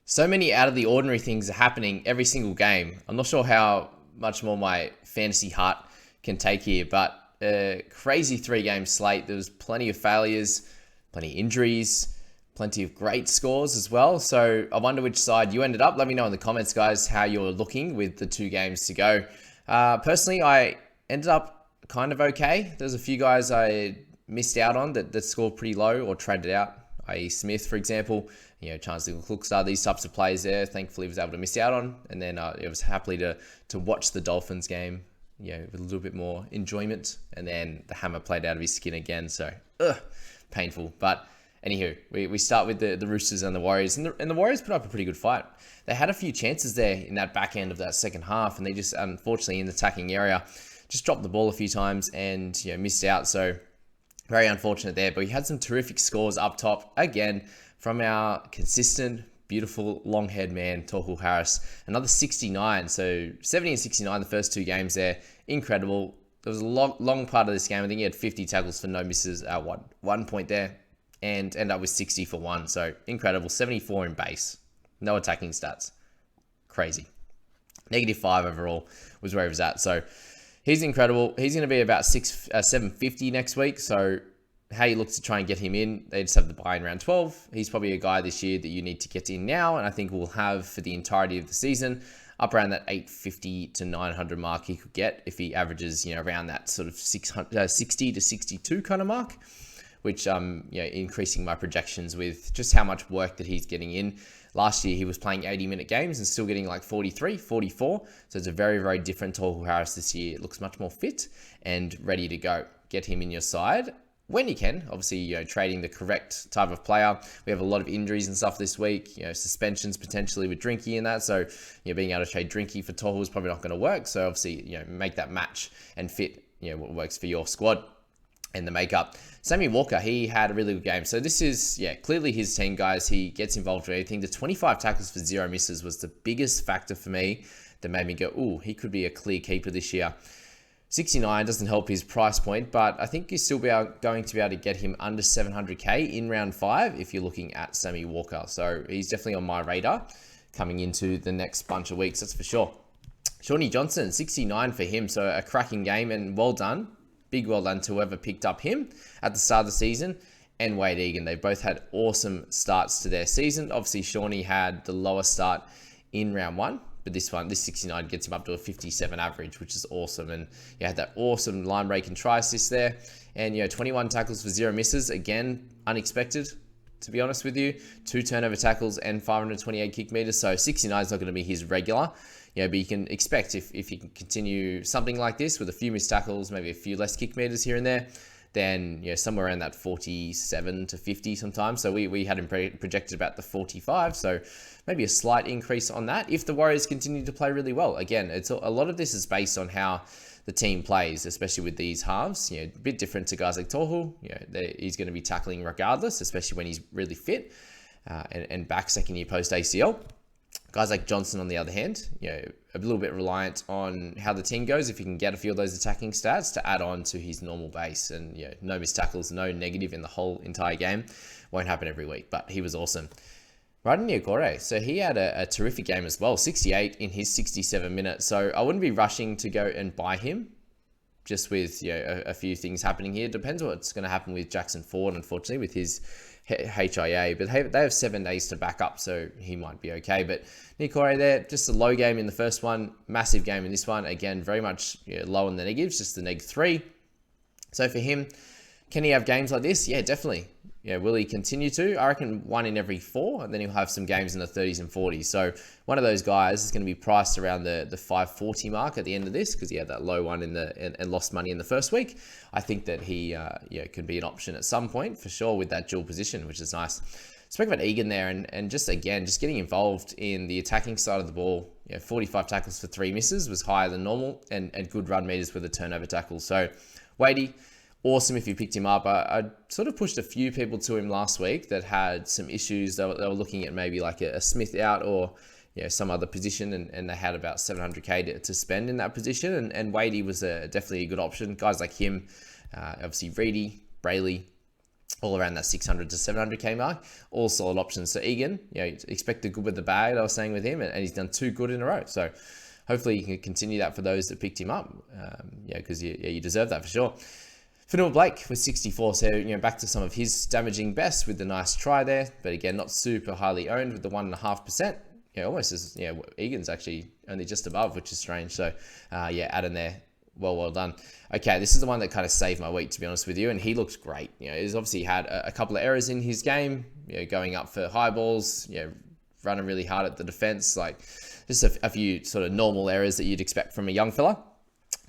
So many out of the ordinary things are happening every single game. I'm not sure how much more my fantasy heart can take here, but a crazy 3 game slate. There was plenty of failures, plenty of injuries, plenty of great scores as well. So I wonder which side you ended up. Let me know in the comments, guys, how you're looking with the 2 games to go. Personally, I ended up kind of okay. There's a few guys I missed out on that scored pretty low or traded out, i.e. Smith, for example. Chance to look star, these types of plays there. Thankfully, was able to miss out on. And then it was happily to watch the Dolphins game, with a little bit more enjoyment. And then the hammer played out of his skin again. So, painful. But anywho, we start with the Roosters and the Warriors. And the Warriors put up a pretty good fight. They had a few chances there in that back end of that second half. And they just, unfortunately, in the attacking area, just dropped the ball a few times and, missed out. So, very unfortunate there. But we had some terrific scores up top again from our consistent, beautiful, long-haired man, Tohu Harris. Another 69. So 70 and 69 the first 2 games there. Incredible. There was a long part of this game. I think he had 50 tackles for no misses at one point there. And end up with 60 for 1. So incredible. 74 in base. No attacking stats. Crazy. -5 overall was where he was at. So he's incredible. He's going to be about 750 next week. So how you look to try and get him in, they just have the buy in round 12. He's probably a guy this year that you need to get in now, and I think we'll have for the entirety of the season up around that 850 to 900 mark he could get if he averages, around that sort of 60 to 62 kind of mark, which increasing my projections with just how much work that he's getting in. Last year, he was playing 80-minute games and still getting like 43, 44. So it's a very, very different Tohu Harris this year. It looks much more fit and ready to go. Get him in your side when you can. Obviously, trading the correct type of player. We have a lot of injuries and stuff this week, suspensions potentially with Drinky and that. So, being able to trade Drinky for Tohu is probably not going to work. So obviously, make that match and fit, what works for your squad and the makeup. Sammy Walker, he had a really good game. So this is, clearly his team, guys. He gets involved with everything. The 25 tackles for 0 misses was the biggest factor for me that made me go, ooh, he could be a clear keeper this year. 69 doesn't help his price point, but I think you're still going to be able to get him under 700k in round 5 if you're looking at Sammy Walker. So he's definitely on my radar coming into the next bunch of weeks, that's for sure. Shawnee Johnson, 69 for him. So a cracking game and well done. Big well done to whoever picked up him at the start of the season, and Wade Egan. They both had awesome starts to their season. Obviously, Shawnee had the lowest start in round 1, but this 69 gets him up to a 57 average, which is awesome. And you had that awesome line break and try assist there. And 21 tackles for 0 misses. Again, unexpected, to be honest with you. 2 turnover tackles and 528 kick meters. So 69 is not going to be his regular. But you can expect if you can continue something like this with a few missed tackles, maybe a few less kick meters here and there, then somewhere around that 47 to 50 sometimes. So we had him projected about the 45. So maybe a slight increase on that if the Warriors continue to play really well. Again, a lot of this is based on how the team plays, especially with these halves. A bit different to guys like Tohu. He's going to be tackling regardless, especially when he's really fit and back second year post ACL. Guys like Johnson, on the other hand, a little bit reliant on how the team goes. If he can get a few of those attacking stats to add on to his normal base, and no missed tackles, no negative in the whole entire game, won't happen every week. But he was awesome. Radin Gore, so he had a terrific game as well, 68 in his 67 minutes. So I wouldn't be rushing to go and buy him, just with a few things happening here. Depends what's going to happen with Jackson Ford, unfortunately, with his HIA, but they have 7 days to back up, so he might be okay. But Nikore there, just a low game in the first one, massive game in this one. Again, very much low on the negatives, just the -3. So for him, can he have games like this? Yeah, definitely. Will he continue to? I reckon 1 in every 4, and then he'll have some games in the 30s and 40s. So one of those guys is going to be priced around the 540 mark at the end of this, because he had that low one and lost money in the first week. I think that he could be an option at some point for sure with that dual position, which is nice. Spoke about Egan there, and just getting involved in the attacking side of the ball. 45 tackles for 3 misses was higher than normal, and good run meters with a turnover tackle. So Wadey, awesome if you picked him up. I sort of pushed a few people to him last week that had some issues. They were looking at maybe like a Smith out or some other position, and they had about 700k to spend in that position. And Wadey was definitely a good option. Guys like him, obviously Reedy, Brayley, all around that 600 to 700k mark. All solid options. So Egan, expect the good with the bad, I was saying with him, and he's done 2 good in a row. So hopefully you can continue that for those that picked him up. Because you deserve that for sure. Fanua Blake was 64, so back to some of his damaging best with the nice try there, but again, not super highly owned with the 1.5%. Almost as Egan's actually only just above, which is strange. So Adam there, well done. Okay, this is the one that kind of saved my week, to be honest with you, and he looks great. He's obviously had a couple of errors in his game, going up for high balls, running really hard at the defense, like just a few sort of normal errors that you'd expect from a young fella.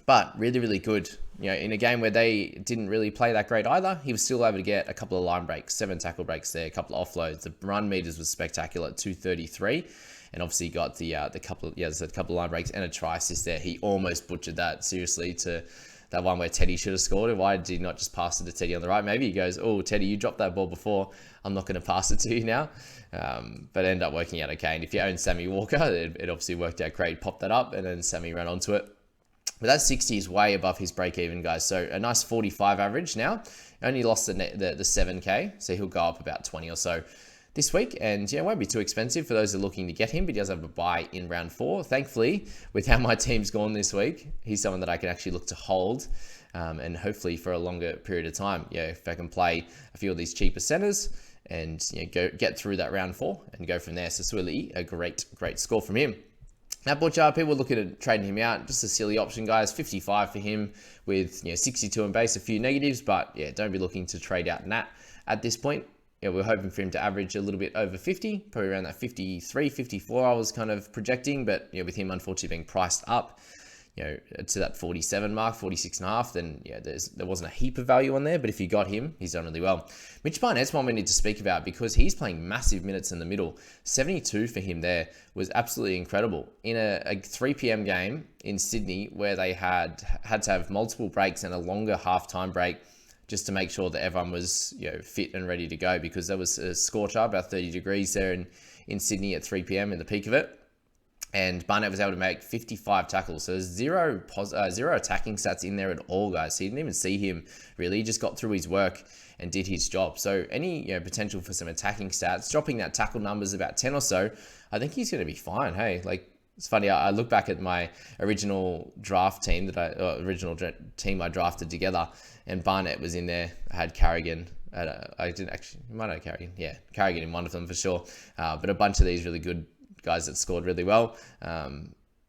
But really, really good. In a game where they didn't really play that great either, he was still able to get a couple of line breaks, 7 tackle breaks there, a couple of offloads. The run meters was spectacular at 233, and obviously got the couple of line breaks and a try assist there. He almost butchered that, seriously, to that one where Teddy should have scored it. Why did he not just pass it to Teddy on the right? Maybe he goes, "Oh, Teddy, you dropped that ball before. I'm not going to pass it to you now." But it ended up working out okay. And if you own Sammy Walker, it obviously worked out great. Popped that up, and then Sammy ran onto it. But that 60 is way above his break-even, guys. So a nice 45 average now. Only lost the 7K, so he'll go up about 20 or so this week. And it won't be too expensive for those that are looking to get him, but he does have a buy in round 4. Thankfully, with how my team's gone this week, he's someone that I can actually look to hold, and hopefully for a longer period of time. If I can play a few of these cheaper centers and get through that round 4 and go from there. So Swilly, a great score from him. Now, Butcher, people looking at trading him out. Just a silly option, guys. 55 for him with 62 in base, a few negatives, but don't be looking to trade out Nat at this point. We're hoping for him to average a little bit over 50, probably around that 53, 54 I was kind of projecting, but with him unfortunately being priced up, to that 47 mark, 46 and a half, then there wasn't a heap of value on there, but if you got him, he's done really well. Mitch Barnett's one we need to speak about because he's playing massive minutes in the middle. 72 for him there was absolutely incredible. In a 3 p.m. game in Sydney where they had to have multiple breaks and a longer half-time break just to make sure that everyone was fit and ready to go, because there was a scorcher, about 30 degrees there in Sydney at 3 p.m. in the peak of it. And Barnett was able to make 55 tackles. So there's zero attacking stats in there at all, guys. So you didn't even see him, really. He just got through his work and did his job. So any potential for some attacking stats, dropping that tackle numbers about 10 or so, I think he's going to be fine. Hey, it's funny. I look back at my original draft team I drafted together, and Barnett was in there. I had Carrigan. I didn't actually, you might know Carrigan. Yeah, Carrigan in one of them for sure. But a bunch of these really good guys that scored really well.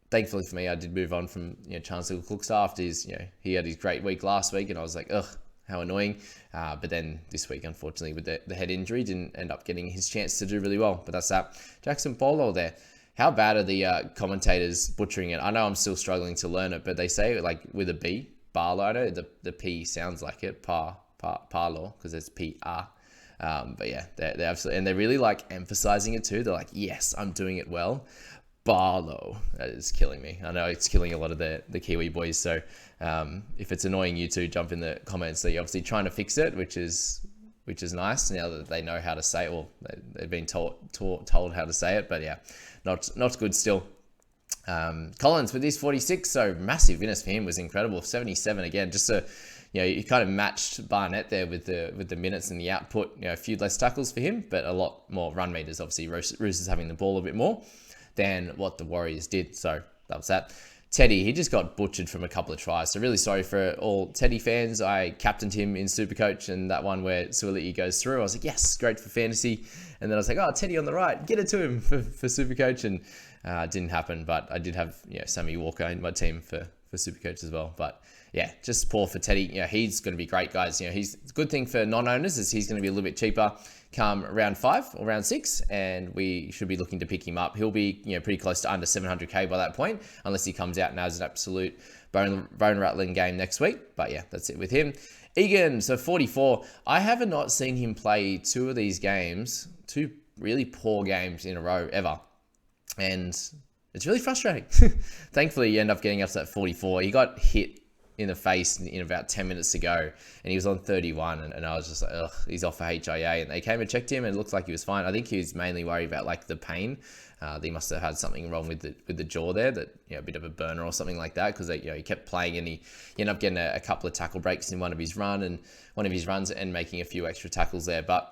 Thankfully for me, I did move on from Chancellor Cook's after he had his great week last week, and I was like, ugh, how annoying. But then this week, unfortunately, with the head injury, didn't end up getting his chance to do really well. But that's that. Jackson Polo there. How bad are the commentators butchering it? I know I'm still struggling to learn it, but they say it with a B, Barlow. I know the P sounds like it, Parlo, because it's PR. But yeah, they're absolutely, and they're really emphasizing it too. They're like, yes, I'm doing it well. Barlow, that is killing me. I know it's killing a lot of the Kiwi boys. So if it's annoying you two, jump in the comments that you're obviously trying to fix it, which is nice now that they know how to say it. Well, they've been told how to say it, but yeah, not good still. Collins with his 46, so massive winners for him, was incredible. 77 again, just you kind of matched Barnett there with the minutes and the output. A few less tackles for him, but a lot more run meters. Obviously, Roosters having the ball a bit more than what the Warriors did. So that was that. Teddy, he just got butchered from a couple of tries. So really sorry for all Teddy fans. I captained him in Supercoach, and that one where Suoliti goes through, I was like, yes, great for fantasy. And then I was like, oh, Teddy on the right, get it to him for Supercoach. And it didn't happen, but I did have Sammy Walker in my team for Supercoach as well. But yeah, just poor for Teddy. He's going to be great, guys. The good thing for non-owners is he's going to be a little bit cheaper come round 5 or round 6, and we should be looking to pick him up. He'll be pretty close to under 700k by that point, unless he comes out and has an absolute bone rattling game next week. But yeah, that's it with him. Egan, so 44. I have not seen him play 2 of these games, 2 really poor games in a row ever, and it's really frustrating. Thankfully, you end up getting up to that 44. He got hit in the face in about 10 minutes to go, and he was on 31, and I was just like, ugh, he's off for HIA, and they came and checked him, and it looked like he was fine. I think he was mainly worried about like the pain. They must have had something wrong with the jaw there, that a bit of a burner or something like that, because he kept playing, and he ended up getting a couple of tackle breaks in one of his runs and making a few extra tackles there. But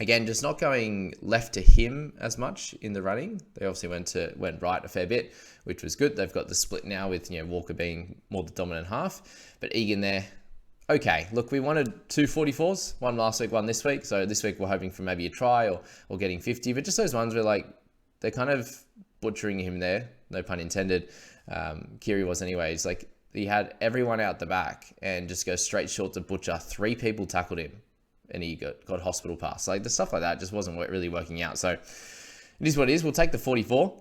again, just not going left to him as much in the running. They obviously went right a fair bit, which was good. They've got the split now with Walker being more the dominant half, but Egan there. Okay, look, we wanted 2 44s, one last week, one this week. So this week we're hoping for maybe a try or getting 50, but just those ones where like they're kind of butchering him there, no pun intended. Kiri was anyways. Like, he had everyone out the back and just go straight short to Butcher. 3 people tackled him and he got hospital pass. Like, the stuff like that just wasn't really working out. So it is what it is. We'll take the 44.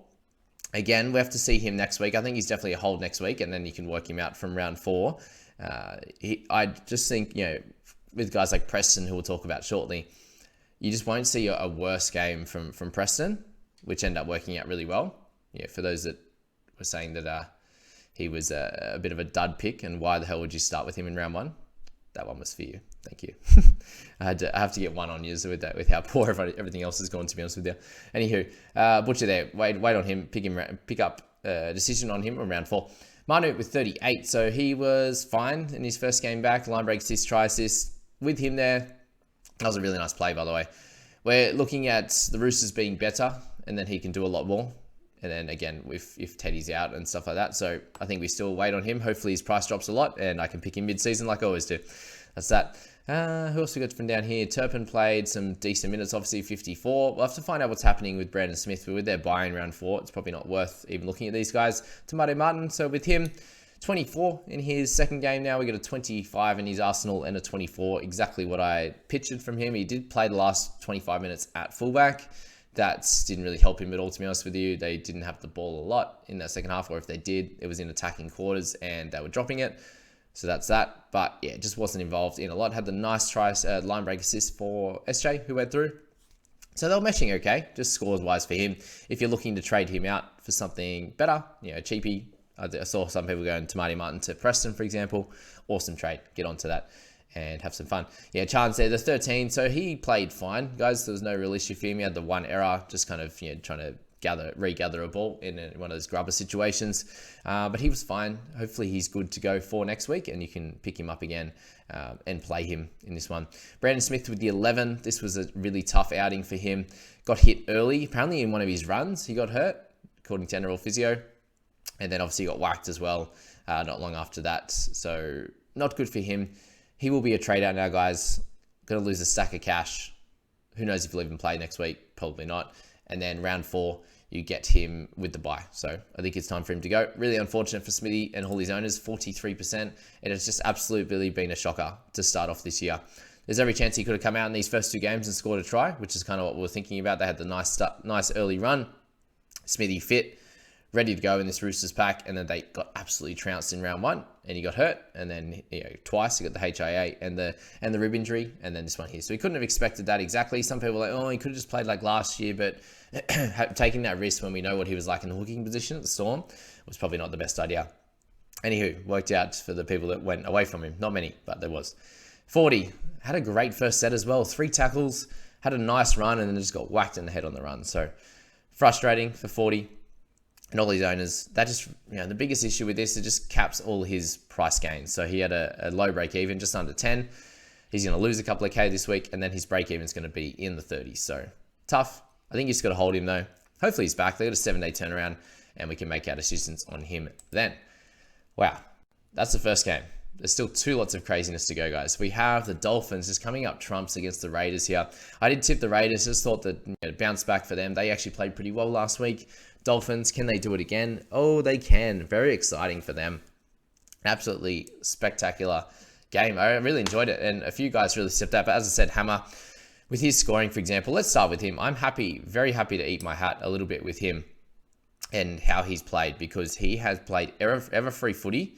Again, we have to see him next week. I think he's definitely a hold next week, and then you can work him out from round 4. I just think, with guys like Preston, who we'll talk about shortly, you just won't see a worse game from Preston, which ended up working out really well. For those that were saying that he was a bit of a dud pick, and why the hell would you start with him in round 1? That one was for you. Thank you. I have to get one on you with how poor everything else has gone, to be honest with you. Anywho, Butcher there. Wait on him. Pick up a decision on him in round 4. Manu with 38. So he was fine in his first game back. Line break assist, try assist. With him there, that was a really nice play, by the way. We're looking at the Roosters being better, and then he can do a lot more. And then again, if Teddy's out and stuff like that. So I think we still wait on him. Hopefully his price drops a lot, and I can pick him mid-season like I always do. That's that. Who else we got from down here? Turpin played some decent minutes, obviously 54. We'll have to find out what's happening with Brandon Smith. We're with their buy in round 4. It's probably not worth even looking at these guys. Tomato Martin, so with him, 24 in his second game now. We got a 25 in his Arsenal and a 24. Exactly what I pictured from him. He did play the last 25 minutes at fullback. That didn't really help him at all, to be honest with you. They didn't have the ball a lot in that second half, or if they did, it was in attacking quarters and they were dropping it. So that's that. But yeah, just wasn't involved in a lot. Had the nice try, line break assist for SJ, who went through. So they were meshing okay, just scores-wise for him. If you're looking to trade him out for something better, cheapy. I saw some people going Tamati Martin to Preston, for example. Awesome trade. Get onto that and have some fun. Yeah, Chance there, the 13. So he played fine, guys. There was no real issue for him. He had the one error, just kind of trying to regather a ball in one of those grubber situations. But he was fine. Hopefully he's good to go for next week, and you can pick him up again and play him in this one. Brandon Smith with the 11. This was a really tough outing for him. Got hit early. Apparently in one of his runs, he got hurt, according to NRL Physio. And then obviously got whacked as well not long after that. So not good for him. He will be a trade out now, guys. Going to lose a stack of cash. Who knows if he'll even play next week? Probably not. And then round 4, you get him with the bye. So I think it's time for him to go. Really unfortunate for Smithy and all his owners, 43%. It has just absolutely been a shocker to start off this year. There's every chance he could have come out in these first 2 games and scored a try, which is kind of what we were thinking about. They had the nice early run. Smithy fit, ready to go in this Roosters pack, and then they got absolutely trounced in round 1, and he got hurt, and then twice he got the HIA and the rib injury, and then this one here. So he couldn't have expected that exactly. Some people were like, oh, he could have just played like last year, but taking that risk when we know what he was like in the hooking position at the Storm was probably not the best idea. Anywho, worked out for the people that went away from him. Not many, but there was. 40, had a great first set as well. 3 tackles, had a nice run, and then just got whacked in the head on the run. So frustrating for 40. And all his owners, that just, the biggest issue with this, it just caps all his price gains. So he had a low break even, just under 10. He's going to lose a couple of K this week, and then his break even is going to be in the 30s. So tough. I think you just got to hold him though. Hopefully he's back. They got a 7-day turnaround, and we can make our decisions on him then. Wow. That's the first game. There's still 2 lots of craziness to go, guys. We have the Dolphins just coming up trumps against the Raiders here. I did tip the Raiders, just thought that bounce back for them. They actually played pretty well last week. Dolphins, can they do it again? Oh, they can. Very exciting for them. Absolutely spectacular game. I really enjoyed it, and a few guys really stepped up. But as I said, Hammer, with his scoring, for example, let's start with him. I'm very happy to eat my hat a little bit with him and how he's played, because he has played ever free footy,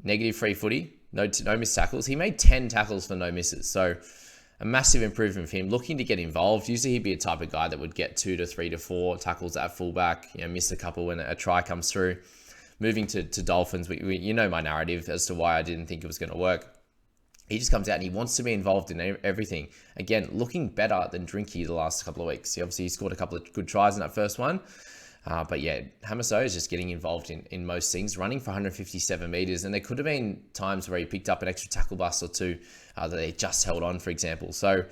negative free footy, no missed tackles. He made 10 tackles for no misses. So a massive improvement for him, looking to get involved. Usually he'd be a type of guy that would get 2 to 3 to 4 tackles at fullback, miss a couple when a try comes through. moving to Dolphins, you know my narrative as to why I didn't think it was going to work. He just comes out and he wants to be involved in everything. Again, looking better than Drinky the last couple of weeks. He scored a couple of good tries in that first one. But yeah, Hamiso is just getting involved in most things, running for 157 meters. And there could have been times where he picked up an extra tackle bust or two that they just held on, for example. So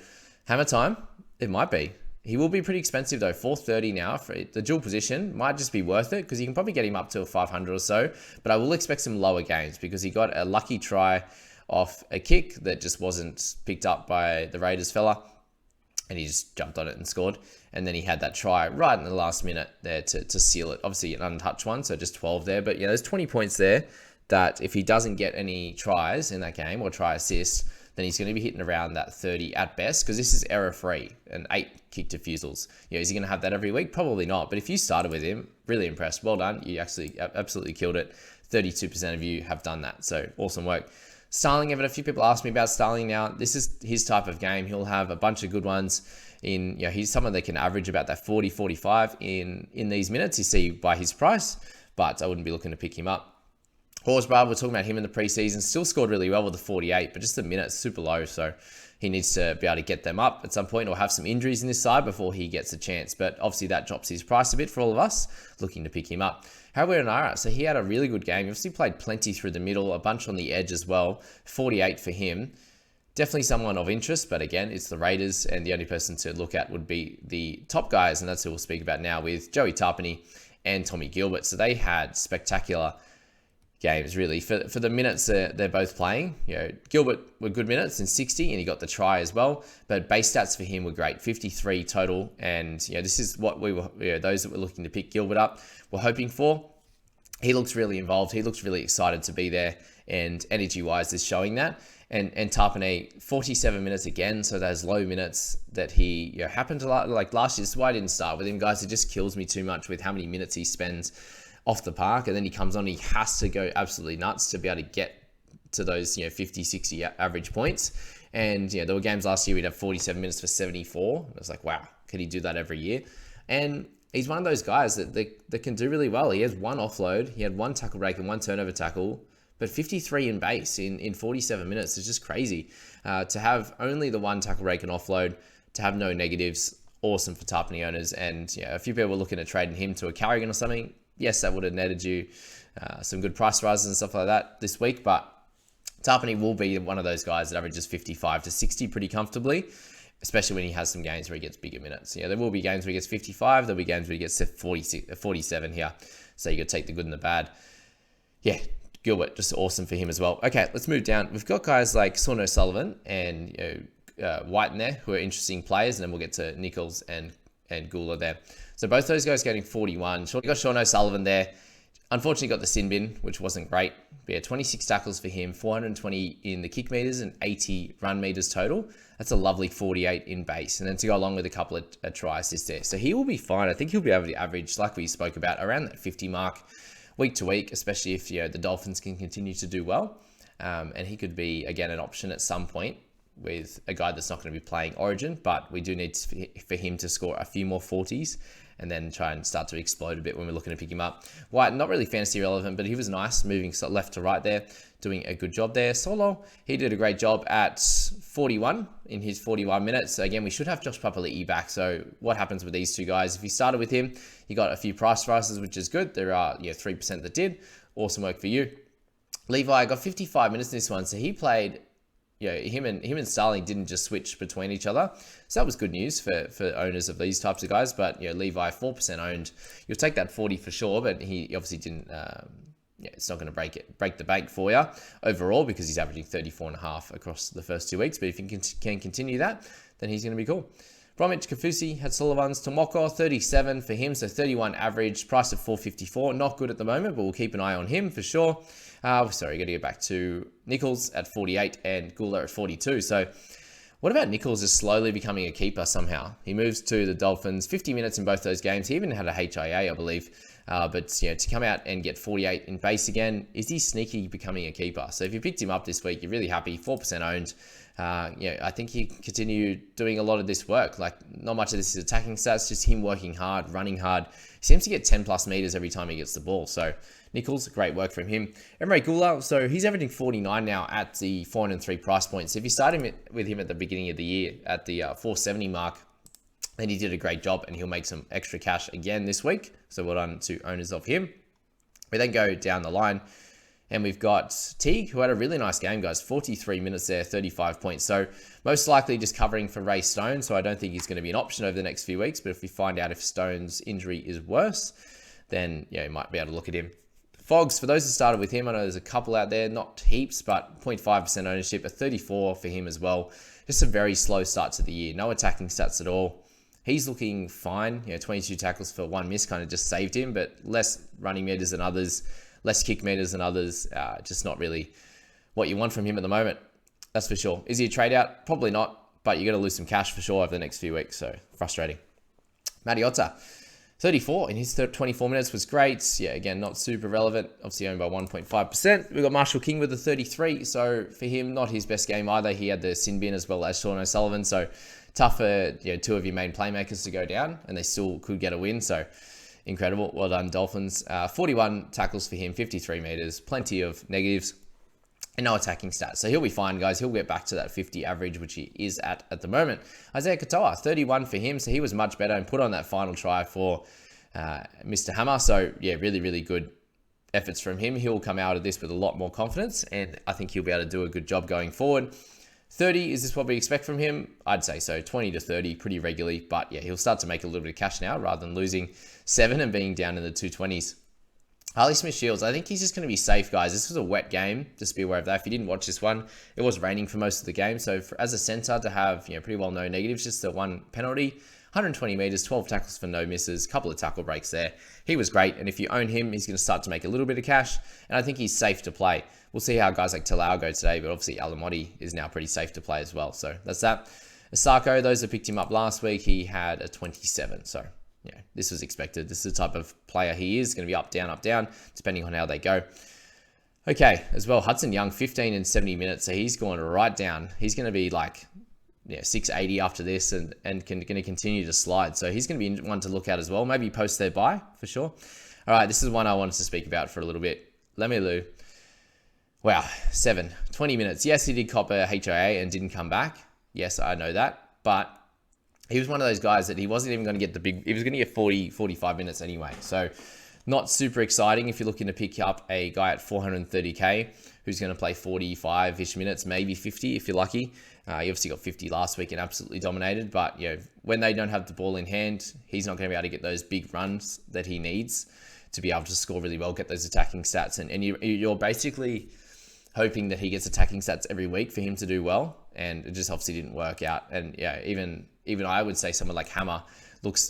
Hammer time, it might be. He will be pretty expensive though, 430 now for the dual position. Might just be worth it because you can probably get him up to 500 or so. But I will expect some lower games because he got a lucky try off a kick that just wasn't picked up by the Raiders fella, and he just jumped on it and scored. And then he had that try right in the last minute there to seal it. Obviously an untouched one, so just 12 there. But yeah, there's 20 points there that if he doesn't get any tries in that game or try assist, then he's going to be hitting around that 30 at best, because this is error-free and 8 kick defusals. Is he going to have that every week? Probably not. But if you started with him, really impressed. Well done. You actually absolutely killed it. 32% of you have done that. So awesome work. Starling, Evan, a few people ask me about Starling now. This is his type of game. He'll have a bunch of good ones he's someone that can average about that 40, 45 in these minutes, you see by his price, but I wouldn't be looking to pick him up. Horsburgh, we're talking about him in the preseason, still scored really well with the 48, but just the minutes super low, so he needs to be able to get them up at some point or have some injuries in this side before he gets a chance. But obviously that drops his price a bit for all of us looking to pick him up. However, Nara, so he had a really good game. He obviously played plenty through the middle, a bunch on the edge as well. 48 for him. Definitely someone of interest, but again, it's the Raiders, and the only person to look at would be the top guys, and that's who we'll speak about now with Joey Tarpany and Tommy Gilbert. So they had spectacular games, really. For the minutes they're both playing, Gilbert were good minutes in 60, and he got the try as well. But base stats for him were great, 53 total, and this is what we were, those that were looking to pick Gilbert up were hoping for. He looks really involved. He looks really excited to be there, and energy-wise is showing that. And Tarpany, 47 minutes again, so those low minutes that he happened to like last year. This is why I didn't start with him, guys. It just kills me too much with how many minutes he spends off the park, and then he comes on, he has to go absolutely nuts to be able to get to those 50, 60 average points. And there were games last year we'd have 47 minutes for 74. I was like, wow, could he do that every year? And he's one of those guys that can do really well. He has one offload, he had one tackle break and one turnover tackle, but 53 in base in 47 minutes is just crazy. To have only the one tackle break and offload, to have no negatives, awesome for Tarpany owners. And a few people were looking at trading him to a Carrigan or something. Yes, that would have netted you some good price rises and stuff like that this week, but Tarpany will be one of those guys that averages 55 to 60 pretty comfortably, especially when he has some games where he gets bigger minutes. There will be games where he gets 55, there'll be games where he gets 47 here. So you got to take the good and the bad. Yeah, Gilbert, just awesome for him as well. Okay, let's move down. We've got guys like Sean O'Sullivan and White in there who are interesting players, and then we'll get to Nichols and Gula there. So both those guys getting 41. You got Sean O'Sullivan there. Unfortunately got the sin bin, which wasn't great. But yeah, 26 tackles for him, 420 in the kick meters and 80 run meters total. That's a lovely 48 in base. And then to go along with a couple of try assists there. So he will be fine. I think he'll be able to average, like we spoke about, around that 50 mark week to week, especially if the Dolphins can continue to do well. And he could be, again, an option at some point with a guy that's not going to be playing Origin, but we do need for him to score a few more 40s and then try and start to explode a bit when we're looking to pick him up. White, not really fantasy relevant, but he was nice, moving left to right there, doing a good job there. Solo, he did a great job at 41 in his 41 minutes. So again, we should have Josh Papali'i back. So what happens with these two guys? If you started with him, you got a few price rises, which is good. There are 3% that did. Awesome work for you. Levi got 55 minutes in this one, so he played. Him and Starling didn't just switch between each other. So that was good news for owners of these types of guys. But Levi, 4% owned. You'll take that 40 for sure, but he obviously didn't. It's not going to break the bank for you overall because he's averaging 34.5 across the first 2 weeks. But if you can continue that, then he's going to be cool. Bromwich Kafusi had Sullivan's. Tomoko, 37 for him, so 31 average, price of 454. Not good at the moment, but we'll keep an eye on him for sure. Sorry, got to get back to Nichols at 48 and Gula at 42. So what about Nichols is slowly becoming a keeper somehow? He moves to the Dolphins, 50 minutes in both those games. He even had a HIA, I believe. But to come out and get 48 in base again, is he sneaky becoming a keeper? So if you picked him up this week, you're really happy. 4% owned. I think he can continue doing a lot of this work. Like, not much of this is attacking stats, just him working hard, running hard. He seems to get 10 plus meters every time he gets the ball. So Nichols, great work from him. Emre Gula, so he's averaging 49 now at the 403 price point. So if you started with him at the beginning of the year at the 470 mark, then he did a great job and he'll make some extra cash again this week. So well done to owners of him. We then go down the line and we've got Teague, who had a really nice game, guys. 43 minutes there, 35 points. So most likely just covering for Ray Stone. So I don't think he's going to be an option over the next few weeks. But if we find out if Stone's injury is worse, then you might be able to look at him. Fogs, for those that started with him, I know there's a couple out there, not heaps, but 0.5% ownership, a 34 for him as well. Just a very slow start to the year. No attacking stats at all. He's looking fine. 22 tackles for 1 miss kind of just saved him, but less running meters than others, less kick meters than others. Just not really what you want from him at the moment. That's for sure. Is he a trade out? Probably not, but you're going to lose some cash for sure over the next few weeks. So frustrating. Mariota, 34 in his 24 minutes was great. Yeah, again, not super relevant. Obviously owned by 1.5%. We've got Marshall King with the 33. So for him, not his best game either. He had the sin bin as well as Sean O'Sullivan. So tough for two of your main playmakers to go down, and they still could get a win. So incredible. Well done, Dolphins. 41 tackles for him, 53 meters, plenty of negatives, and no attacking stats. So he'll be fine, guys. He'll get back to that 50 average, which he is at the moment. Isaiah Katoa, 31 for him. So he was much better and put on that final try for Mr. Hammer. So yeah, really, really good efforts from him. He'll come out of this with a lot more confidence, and I think he'll be able to do a good job going forward. 30, is this what we expect from him? I'd say so. 20 to 30 pretty regularly. But yeah, he'll start to make a little bit of cash now rather than losing 7 and being down in the 220s. Harley Smith-Shields, I think he's just going to be safe, guys. This was a wet game. Just be aware of that. If you didn't watch this one, it was raining for most of the game. So as a center to have pretty well no negatives, just the 1 penalty, 120 meters, 12 tackles for no misses, couple of tackle breaks there. He was great. And if you own him, he's going to start to make a little bit of cash. And I think he's safe to play. We'll see how guys like Talau go today, but obviously Alamotti is now pretty safe to play as well. So that's that. Asako, those that picked him up last week, he had a 27. So yeah, this was expected. This is the type of player he is. Going to be up, down, depending on how they go. Okay, as well, Hudson Young, 15 and 70 minutes. So he's going right down. He's going to be like 680 after this and going to continue to slide. So he's going to be one to look at as well. Maybe post their buy for sure. All right, this is one I wanted to speak about for a little bit. Lemilu. Wow, 20 minutes. Yes, he did cop a HIA and didn't come back. Yes, I know that. But he was one of those guys that he wasn't even going to get the big... He was going to get 40, 45 minutes anyway. So not super exciting if you're looking to pick up a guy at 430k who's going to play 45-ish minutes, maybe 50 if you're lucky. He obviously got 50 last week and absolutely dominated. But when they don't have the ball in hand, he's not going to be able to get those big runs that he needs to be able to score really well, get those attacking stats. And you're basically hoping that he gets attacking stats every week for him to do well, and it just obviously didn't work out. And yeah, even I would say someone like Hammer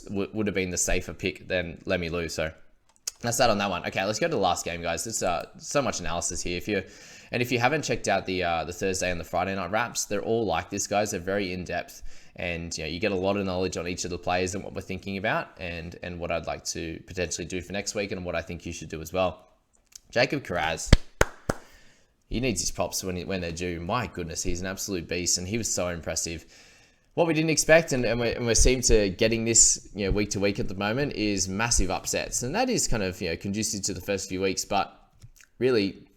would have been the safer pick than Lemilu. So that's that on that one. Okay, let's go to the last game, guys. There's so much analysis here. If you haven't checked out the Thursday and the Friday night wraps, they're all like this, guys. They're very in depth, and you get a lot of knowledge on each of the players and what we're thinking about, and what I'd like to potentially do for next week, and what I think you should do as well. Jacob Carraz. He needs his props when they're due. My goodness, he's an absolute beast, and he was so impressive. What we didn't expect, and we seem to getting this week to week at the moment, is massive upsets, and that is kind of conducive to the first few weeks. But really,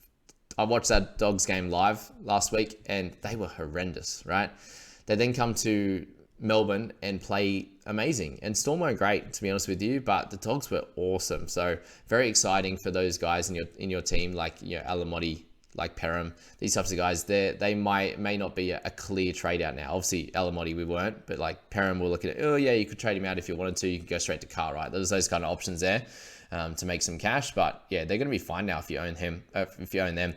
I watched that Dogs game live last week, and they were horrendous. Right? They then come to Melbourne and play amazing, and Storm weren't great, to be honest with you, but the Dogs were awesome. So very exciting for those guys in your team, like Alamotti, like Perham, these types of guys. They may not be a clear trade out now. Obviously, Alamotti we weren't, but like Perham, we're looking at, oh yeah, you could trade him out if you wanted to. You could go straight to Carr, right? There's those kind of options there to make some cash. But yeah, they're going to be fine now if you own him. If you own them.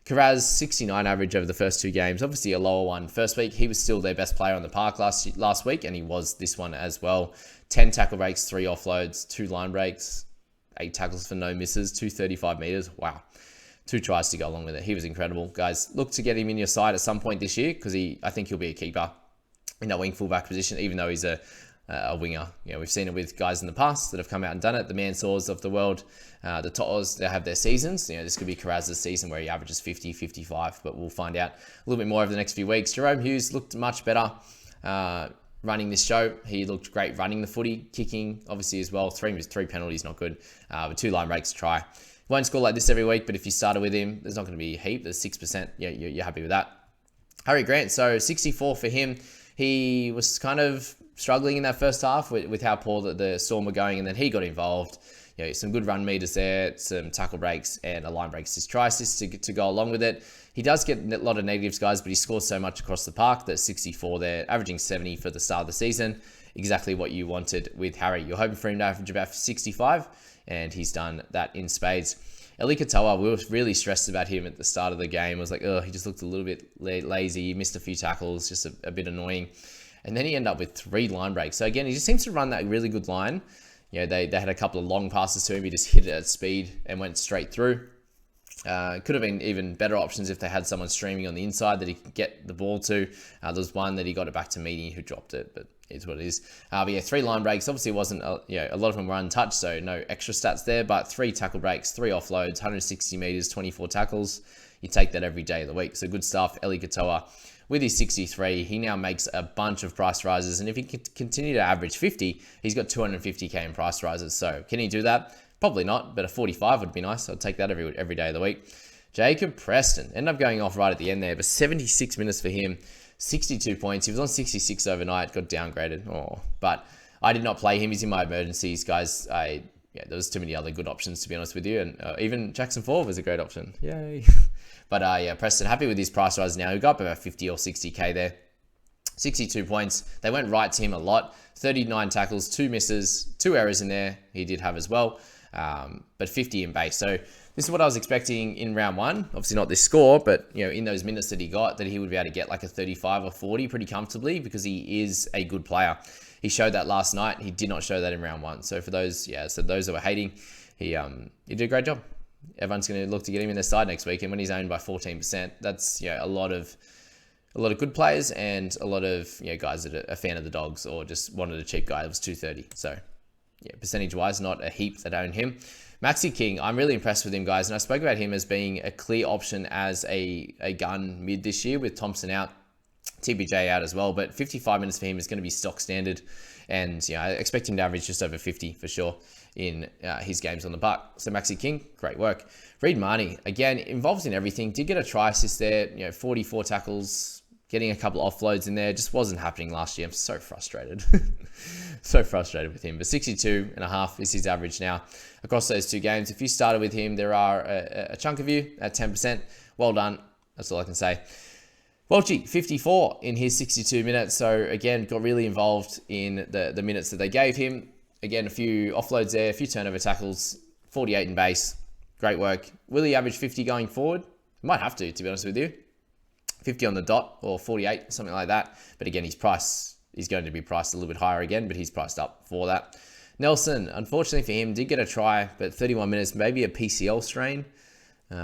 Carraz, 69 average over the first 2 games. Obviously a lower one. First week, he was still their best player on the park last week, and he was this one as well. 10 tackle breaks, 3 offloads, 2 line breaks, 8 tackles for no misses, 235 meters. Wow. 2 tries to go along with it. He was incredible. Guys, look to get him in your side at some point this year, because I think he'll be a keeper in that wing fullback position, even though he's a a winger. We've seen it with guys in the past that have come out and done it. The Mansours of the world, the To'os, they have their seasons. This could be Carraz's season where he averages 50, 55, but we'll find out a little bit more over the next few weeks. Jerome Hughes looked much better running this show. He looked great running the footy, kicking obviously as well. Three penalties, not good, but 2 line breaks to try. Won't score like this every week, but if you started with him, there's not going to be a heap. There's 6%. You're happy with that. Harry Grant, so 64 for him. He was kind of struggling in that first half with how poor the Storm were going, and then he got involved. Some good run meters there, some tackle breaks, and a line break try assist to go along with it. He does get a lot of negatives, guys, but he scores so much across the park that 64 there, averaging 70 for the start of the season. Exactly what you wanted with Harry. You're hoping for him to average about 65, and he's done that in spades. Eli Katoa, we were really stressed about him at the start of the game. It was like, he just looked a little bit lazy. He missed a few tackles, just a bit annoying. And then he ended up with 3 line breaks. So again, he just seems to run that really good line. They had a couple of long passes to him. He just hit it at speed and went straight through. Could have been even better options if they had someone streaming on the inside that he could get the ball to. There was one that he got it back to Meany who dropped it, but it's what it is. But 3 line breaks. Obviously, it wasn't a lot of them were untouched, so no extra stats there. But 3 tackle breaks, 3 offloads, 160 meters, 24 tackles. You take that every day of the week. So good stuff. Eli Katoa with his 63, he now makes a bunch of price rises, and if he can continue to average 50, he's got 250k in price rises. So can he do that? Probably not, but a 45 would be nice. I'd take that every day of the week. Jacob Preston ended up going off right at the end there, but 76 minutes for him, 62 points. He was on 66 overnight, got downgraded. But I did not play him. He's in my emergencies, guys. There was too many other good options, to be honest with you, and even Jackson Ford was a great option. Yay! But Preston, happy with his price rise now. He got up about 50 or 60k there. 62 points. They went right to him a lot. 39 tackles, 2 misses, 2 errors in there. He did have as well. But 50 in base. So this is what I was expecting in round 1. Obviously not this score, but in those minutes that he got, that he would be able to get like a 35 or 40 pretty comfortably because he is a good player. He showed that last night. He did not show that in round 1. So for those, those that were hating, he did a great job. Everyone's going to look to get him in their side next week, and when he's owned by 14%, that's a lot of good players and a lot of guys that are a fan of the Dogs or just wanted a cheap guy. It was 230. So percentage wise, not a heap that own him. Maxi King, I'm really impressed with him, guys, and I spoke about him as being a clear option as a gun mid this year with Thompson out, TBJ out as well. But 55 minutes for him is going to be stock standard, and I expect him to average just over 50 for sure in his games on the park. So Maxi King, great work. Reid Marnie, again, involved in everything. Did get a try assist there, 44 tackles, getting a couple of offloads in there. Just wasn't happening last year. I'm so frustrated. So frustrated with him. But 62.5 is his average now across those 2 games. If you started with him, there are a chunk of you at 10%. Well done. That's all I can say. Welchie, 54 in his 62 minutes. So again, got really involved in the minutes that they gave him. Again, a few offloads there, a few turnover tackles, 48 in base. Great work. Will he average 50 going forward? Might have to be honest with you. 50 on the dot or 48, something like that. But again, he's going to be priced a little bit higher again, but he's priced up for that. Nelson, unfortunately for him, did get a try, but 31 minutes, maybe a PCL strain.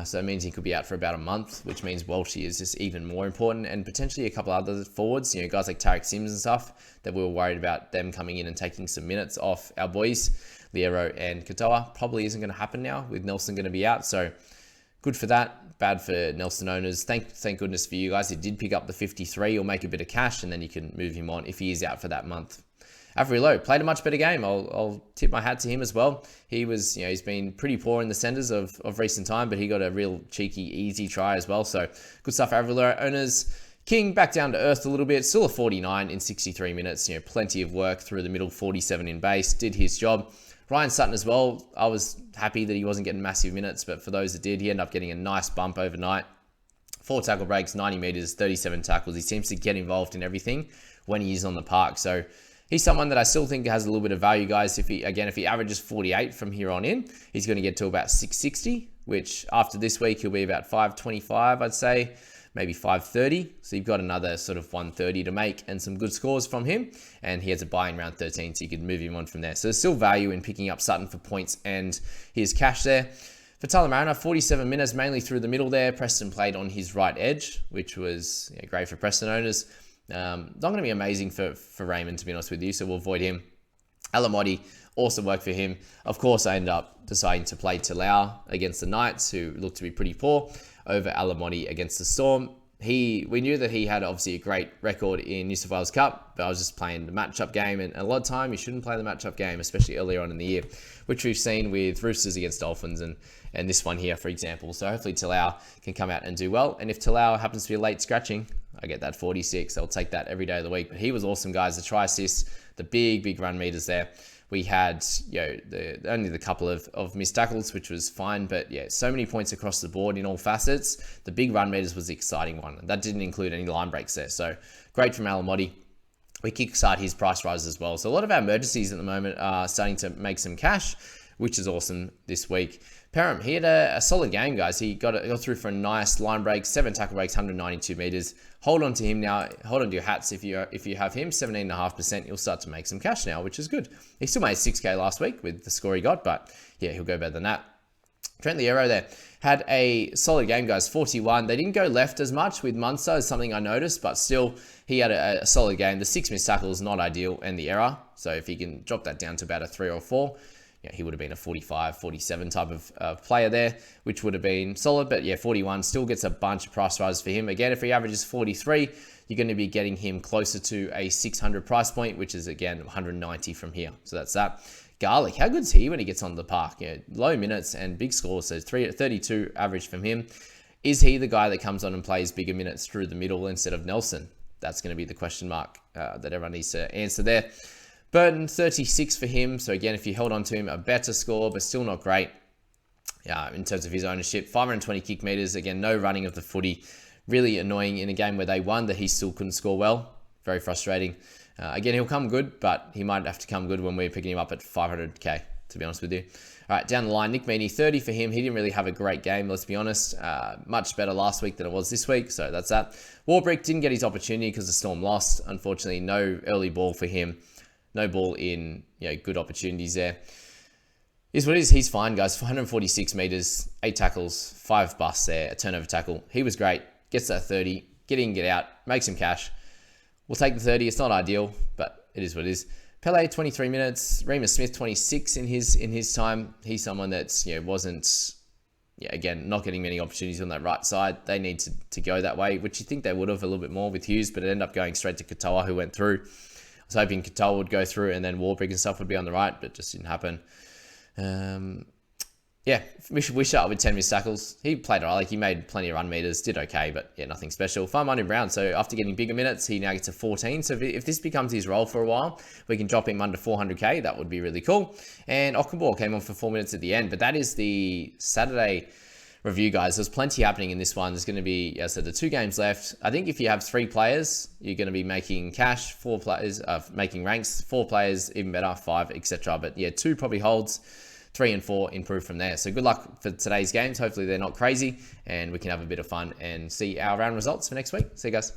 So that means he could be out for about a month, which means Welchie is just even more important, and potentially a couple other forwards, guys like Tarek Sims and stuff, that we were worried about them coming in and taking some minutes off our boys, Liero and Katoa. Probably isn't going to happen now with Nelson going to be out, so good for that. Bad for Nelson owners. Thank goodness for you guys. He did pick up the 53. You'll make a bit of cash, and then you can move him on if he is out for that month. Avery played a much better game. I'll tip my hat to him as well. He was, he's been pretty poor in the centers of recent time, but he got a real cheeky, easy try as well. So good stuff, Avery owners. King back down to earth a little bit. Still a 49 in 63 minutes. Plenty of work through the middle. 47 in base. Did his job. Ryan Sutton as well. I was happy that he wasn't getting massive minutes, but for those that did, he ended up getting a nice bump overnight. 4 tackle breaks, 90 meters, 37 tackles. He seems to get involved in everything when he is on the park. So he's someone that I still think has a little bit of value, guys. If he averages 48 from here on in, he's going to get to about 660, which after this week, he'll be about 525, I'd say. Maybe 530. So you've got another sort of 130 to make and some good scores from him. And he has a buy in round 13, so you could move him on from there. So there's still value in picking up Sutton for points and his cash there. For Talamarina, 47 minutes, mainly through the middle there. Preston played on his right edge, which was great for Preston owners. Not going to be amazing for Raymond, to be honest with you, so we'll avoid him. Alamotti also worked for him. Of course, I ended up deciding to play Talau against the Knights, who looked to be pretty poor, over Alamotti against the Storm. We knew that he had obviously a great record in New South Wales Cup, but I was just playing the matchup game, and a lot of time you shouldn't play the matchup game, especially earlier on in the year, which we've seen with Roosters against Dolphins and this one here, for example. So hopefully Talau can come out and do well. And if Talau happens to be a late scratching, I get that 46. I'll take that every day of the week. But he was awesome, guys. The try assists, the big run meters there. We had, only the couple of missed tackles, which was fine. But yeah, so many points across the board in all facets. The big run meters was the exciting one. That didn't include any line breaks there. So great from Alamotti. We kickstart his price rise as well. So a lot of our emergencies at the moment are starting to make some cash, which is awesome this week. Perham, he had a solid game, guys. He got through for a nice line break, 7 tackle breaks, 192 meters. Hold on to him now. Hold on to your hats if you have him. 17.5%. You'll start to make some cash now, which is good. He still made 6K last week with the score he got, but yeah, he'll go better than that. Trent Liero there had a solid game, guys. 41. They didn't go left as much with Munster, is something I noticed, but still, he had a solid game. The 6 missed tackles, not ideal, and the error. So if he can drop that down to about a 3 or 4, he would have been a 45, 47 type of player there, which would have been solid. But yeah, 41 still gets a bunch of price rises for him. Again, if he averages 43, you're going to be getting him closer to a 600 price point, which is, again, 190 from here. So that's that. Garlic, how good's he when he gets on the park? Low minutes and big scores, so 32 average from him. Is he the guy that comes on and plays bigger minutes through the middle instead of Nelson? That's going to be the question mark that everyone needs to answer there. Burton, 36 for him. So again, if you held on to him, a better score, but still not great in terms of his ownership. 520 kick meters. Again, no running of the footy. Really annoying in a game where they won that he still couldn't score well. Very frustrating. Again, he'll come good, but he might have to come good when we're picking him up at 500k, to be honest with you. All right, down the line, Nick Meaney, 30 for him. He didn't really have a great game, let's be honest. Much better last week than it was this week, so that's that. Warbrick didn't get his opportunity because the Storm lost. Unfortunately, no early ball for him. No ball in, good opportunities there. Is what it is. He's fine, guys. 146 meters, 8 tackles, 5 busts there, a turnover tackle. He was great. Gets that 30. Get in, get out. Make some cash. We'll take the 30. It's not ideal, but it is what it is. Pele, 23 minutes. Remus Smith, 26 in his time. He's someone that's, wasn't, again, not getting many opportunities on that right side. They need to go that way, which you think they would have a little bit more with Hughes, but it ended up going straight to Katoa, who went through. I was hoping Katoa would go through and then Warbrick and stuff would be on the right, but it just didn't happen. We shut up with 10 missed tackles. He played all right. He made plenty of run meters, did okay, but yeah, nothing special. 500 Brown. So after getting bigger minutes, he now gets a 14. So if this becomes his role for a while, we can drop him under 400k. That would be really cool. And Ockenbaugh came on for 4 minutes at the end, but that is the Saturday review, guys. There's plenty happening in this one. There's going to be, the 2 games left. I think if you have 3 players, you're going to be making cash. 4 players, making ranks. 4 players, even better. 5, etc. But yeah, 2 probably holds. 3 and 4 improve from there. So good luck for today's games. Hopefully they're not crazy and we can have a bit of fun and see our round results for next week. See you guys.